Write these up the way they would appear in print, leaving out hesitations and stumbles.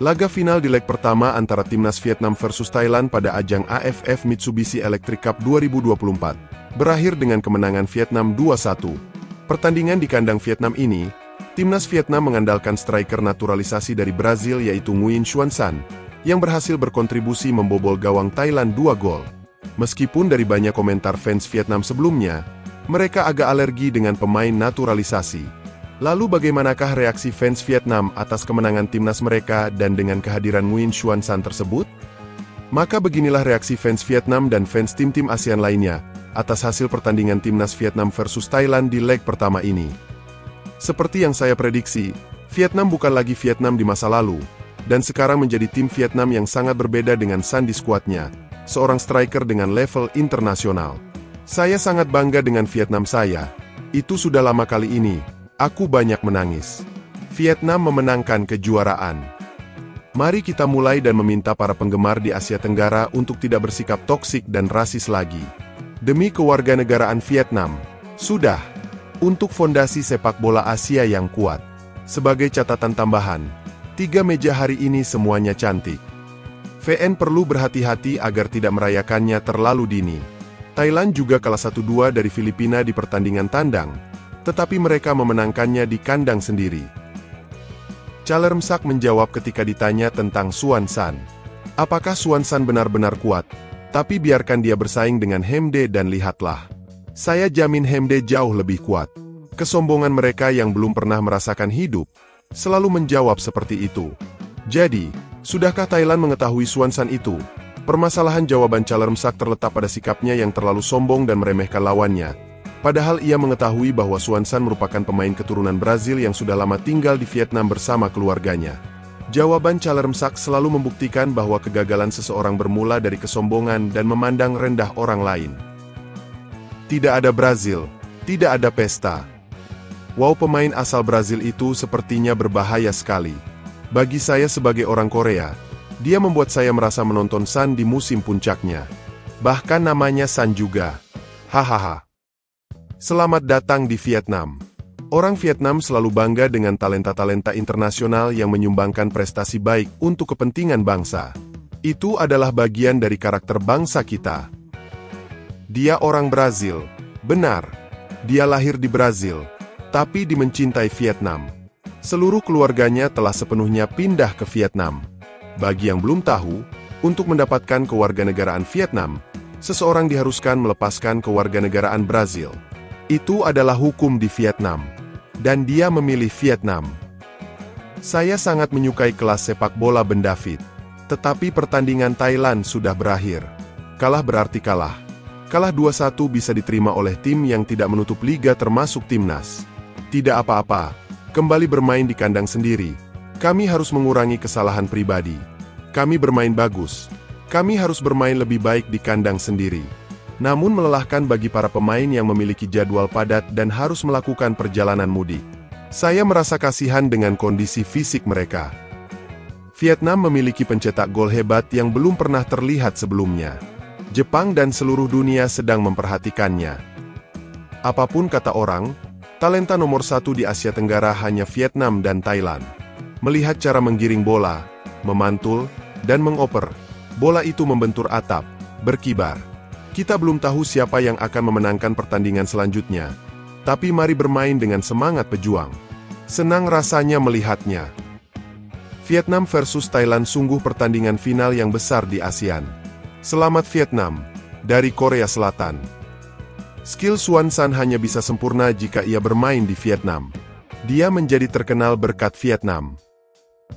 Laga final di leg pertama antara Timnas Vietnam versus Thailand pada ajang AFF Mitsubishi Electric Cup 2024 berakhir dengan kemenangan Vietnam 2-1. Pertandingan di kandang Vietnam ini, Timnas Vietnam mengandalkan striker naturalisasi dari Brazil yaitu Nguyen Xuan San, yang berhasil berkontribusi membobol gawang Thailand 2 gol. Meskipun dari banyak komentar fans Vietnam sebelumnya, mereka agak alergi dengan pemain naturalisasi. Lalu bagaimanakah reaksi fans Vietnam atas kemenangan timnas mereka dan dengan kehadiran Nguyen Xuan San tersebut? Maka beginilah reaksi fans Vietnam dan fans tim-tim ASEAN lainnya atas hasil pertandingan timnas Vietnam versus Thailand di leg pertama ini. Seperti yang saya prediksi, Vietnam bukan lagi Vietnam di masa lalu, dan sekarang menjadi tim Vietnam yang sangat berbeda dengan San di skuadnya, seorang striker dengan level internasional. Saya sangat bangga dengan Vietnam saya. Itu sudah lama kali ini. Aku banyak menangis. Vietnam memenangkan kejuaraan. Mari kita mulai dan meminta para penggemar di Asia Tenggara untuk tidak bersikap toksik dan rasis lagi. Demi kewarganegaraan Vietnam. Sudah. Untuk fondasi sepak bola Asia yang kuat. Sebagai catatan tambahan, 3 meja hari ini semuanya cantik. VN perlu berhati-hati agar tidak merayakannya terlalu dini. Thailand juga kalah 1-2 dari Filipina di pertandingan tandang, tetapi mereka memenangkannya di kandang sendiri. Chalermsak menjawab ketika ditanya tentang Xuan San. Apakah Xuan San benar-benar kuat? Tapi biarkan dia bersaing dengan Hemde dan lihatlah. Saya jamin Hemde jauh lebih kuat. Kesombongan mereka yang belum pernah merasakan hidup, selalu menjawab seperti itu. Jadi, sudahkah Thailand mengetahui Xuan San itu? Permasalahan jawaban Chalermsak terletak pada sikapnya yang terlalu sombong dan meremehkan lawannya. Padahal ia mengetahui bahwa Xuan San merupakan pemain keturunan Brazil yang sudah lama tinggal di Vietnam bersama keluarganya. Jawaban Chalermsak selalu membuktikan bahwa kegagalan seseorang bermula dari kesombongan dan memandang rendah orang lain. Tidak ada Brazil, tidak ada pesta. Wow, pemain asal Brazil itu sepertinya berbahaya sekali. Bagi saya sebagai orang Korea, dia membuat saya merasa menonton San di musim puncaknya. Bahkan namanya San juga. Hahaha. Selamat datang di Vietnam. Orang Vietnam selalu bangga dengan talenta-talenta internasional yang menyumbangkan prestasi baik untuk kepentingan bangsa. Itu adalah bagian dari karakter bangsa kita. Dia orang Brazil. Benar. Dia lahir di Brazil, tapi mencintai Vietnam. Seluruh keluarganya telah sepenuhnya pindah ke Vietnam. Bagi yang belum tahu, untuk mendapatkan kewarganegaraan Vietnam, seseorang diharuskan melepaskan kewarganegaraan Brazil. Itu adalah hukum di Vietnam. Dan dia memilih Vietnam. Saya sangat menyukai kelas sepak bola Ben David. Tetapi pertandingan Thailand sudah berakhir. Kalah berarti kalah. Kalah 2-1 bisa diterima oleh tim yang tidak menutup liga termasuk timnas. Tidak apa-apa. Kembali bermain di kandang sendiri. Kami harus mengurangi kesalahan pribadi. Kami bermain bagus. Kami harus bermain lebih baik di kandang sendiri. Namun melelahkan bagi para pemain yang memiliki jadwal padat dan harus melakukan perjalanan mudik. Saya merasa kasihan dengan kondisi fisik mereka. Vietnam memiliki pencetak gol hebat yang belum pernah terlihat sebelumnya. Jepang dan seluruh dunia sedang memperhatikannya. Apapun kata orang, talenta nomor 1 di Asia Tenggara hanya Vietnam dan Thailand. Melihat cara menggiring bola, memantul, dan mengoper, bola itu membentur atap, berkibar. Kita belum tahu siapa yang akan memenangkan pertandingan selanjutnya. Tapi mari bermain dengan semangat pejuang. Senang rasanya melihatnya. Vietnam versus Thailand sungguh pertandingan final yang besar di ASEAN. Selamat Vietnam, dari Korea Selatan. Skill Xuan San hanya bisa sempurna jika ia bermain di Vietnam. Dia menjadi terkenal berkat Vietnam.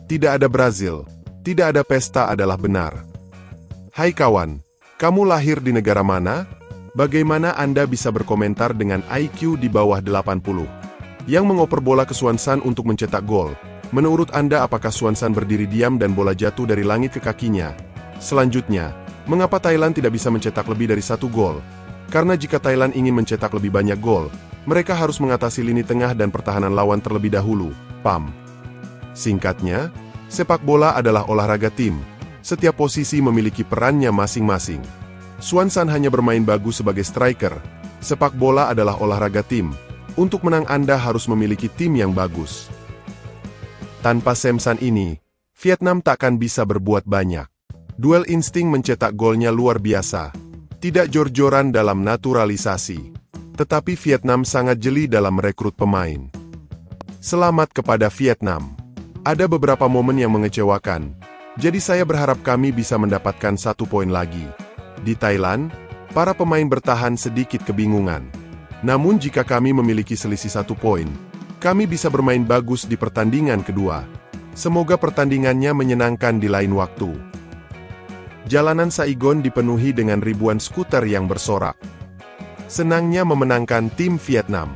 Tidak ada Brazil, tidak ada pesta adalah benar. Hai kawan. Kamu lahir di negara mana? Bagaimana Anda bisa berkomentar dengan IQ di bawah 80? Yang mengoper bola ke Xuan San untuk mencetak gol. Menurut Anda apakah Xuan San berdiri diam dan bola jatuh dari langit ke kakinya? Selanjutnya, mengapa Thailand tidak bisa mencetak lebih dari 1 gol? Karena jika Thailand ingin mencetak lebih banyak gol, mereka harus mengatasi lini tengah dan pertahanan lawan terlebih dahulu. PAM. Singkatnya, sepak bola adalah olahraga tim. Setiap posisi memiliki perannya masing-masing. Xuan San hanya bermain bagus sebagai striker. Sepak bola adalah olahraga tim. Untuk menang Anda harus memiliki tim yang bagus. Tanpa Sam San ini, Vietnam takkan bisa berbuat banyak. Duel insting mencetak golnya luar biasa. Tidak jor-joran dalam naturalisasi. Tetapi Vietnam sangat jeli dalam merekrut pemain. Selamat kepada Vietnam. Ada beberapa momen yang mengecewakan. Jadi saya berharap kami bisa mendapatkan 1 poin lagi. Di Thailand, para pemain bertahan sedikit kebingungan. Namun jika kami memiliki selisih 1 poin, kami bisa bermain bagus di pertandingan kedua. Semoga pertandingannya menyenangkan di lain waktu. Jalanan Saigon dipenuhi dengan ribuan skuter yang bersorak. Senangnya memenangkan tim Vietnam.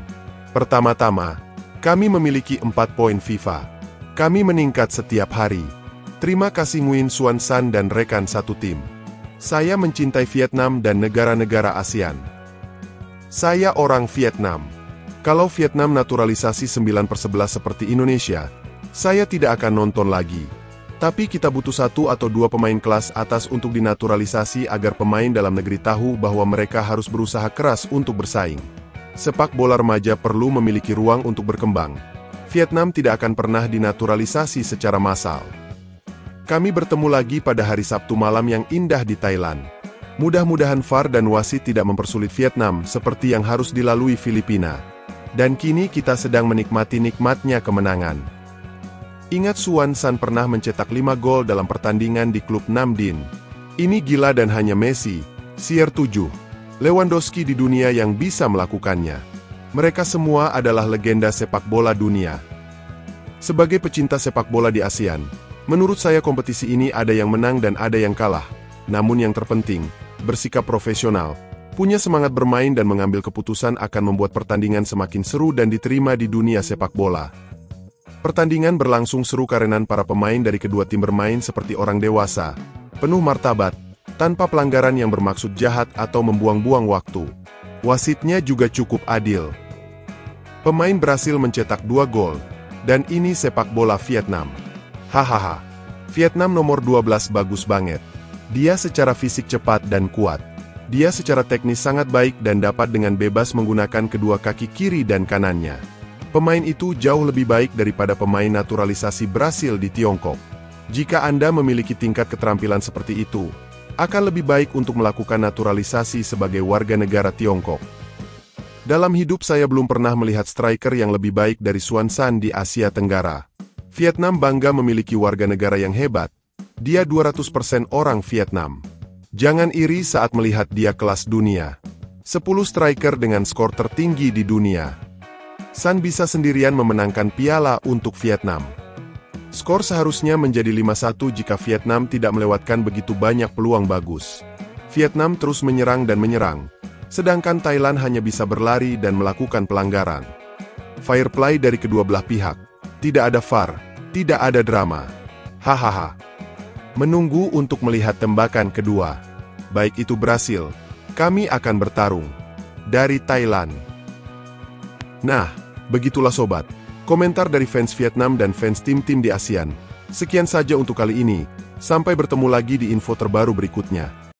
Pertama-tama, kami memiliki 4 poin FIFA. Kami meningkat setiap hari. Terima kasih Nguyen Xuan San dan rekan satu tim. Saya mencintai Vietnam dan negara-negara ASEAN. Saya orang Vietnam. Kalau Vietnam naturalisasi 9/11 seperti Indonesia, saya tidak akan nonton lagi. Tapi kita butuh 1 atau 2 pemain kelas atas untuk dinaturalisasi agar pemain dalam negeri tahu bahwa mereka harus berusaha keras untuk bersaing. Sepak bola remaja perlu memiliki ruang untuk berkembang. Vietnam tidak akan pernah dinaturalisasi secara massal. Kami bertemu lagi pada hari Sabtu malam yang indah di Thailand. Mudah-mudahan VAR dan wasit tidak mempersulit Vietnam seperti yang harus dilalui Filipina. Dan kini kita sedang menikmati nikmatnya kemenangan. Ingat Xuan San pernah mencetak 5 gol dalam pertandingan di klub Nam Dinh. Ini gila dan hanya Messi, CR7, Lewandowski di dunia yang bisa melakukannya. Mereka semua adalah legenda sepak bola dunia. Sebagai pecinta sepak bola di ASEAN, menurut saya kompetisi ini ada yang menang dan ada yang kalah. Namun yang terpenting, bersikap profesional, punya semangat bermain dan mengambil keputusan akan membuat pertandingan semakin seru dan diterima di dunia sepak bola. Pertandingan berlangsung seru karena para pemain dari kedua tim bermain seperti orang dewasa, penuh martabat, tanpa pelanggaran yang bermaksud jahat atau membuang-buang waktu. Wasitnya juga cukup adil. Pemain berhasil mencetak 2 gol, dan ini sepak bola Vietnam. Hahaha, Vietnam nomor 12 bagus banget. Dia secara fisik cepat dan kuat. Dia secara teknis sangat baik dan dapat dengan bebas menggunakan kedua kaki kiri dan kanannya. Pemain itu jauh lebih baik daripada pemain naturalisasi Brasil di Tiongkok. Jika Anda memiliki tingkat keterampilan seperti itu, akan lebih baik untuk melakukan naturalisasi sebagai warga negara Tiongkok. Dalam hidup saya belum pernah melihat striker yang lebih baik dari Xuan San di Asia Tenggara. Vietnam bangga memiliki warga negara yang hebat. Dia 200% orang Vietnam. Jangan iri saat melihat dia kelas dunia. 10 striker dengan skor tertinggi di dunia. San bisa sendirian memenangkan piala untuk Vietnam. Skor seharusnya menjadi 5-1 jika Vietnam tidak melewatkan begitu banyak peluang bagus. Vietnam terus menyerang dan menyerang, sedangkan Thailand hanya bisa berlari dan melakukan pelanggaran. Fair play dari kedua belah pihak. Tidak ada VAR, tidak ada drama. Hahaha. Menunggu untuk melihat tembakan kedua. Baik itu Brasil, kami akan bertarung. Dari Thailand. Nah, begitulah sobat. Komentar dari fans Vietnam dan fans tim-tim di ASEAN. Sekian saja untuk kali ini. Sampai bertemu lagi di info terbaru berikutnya.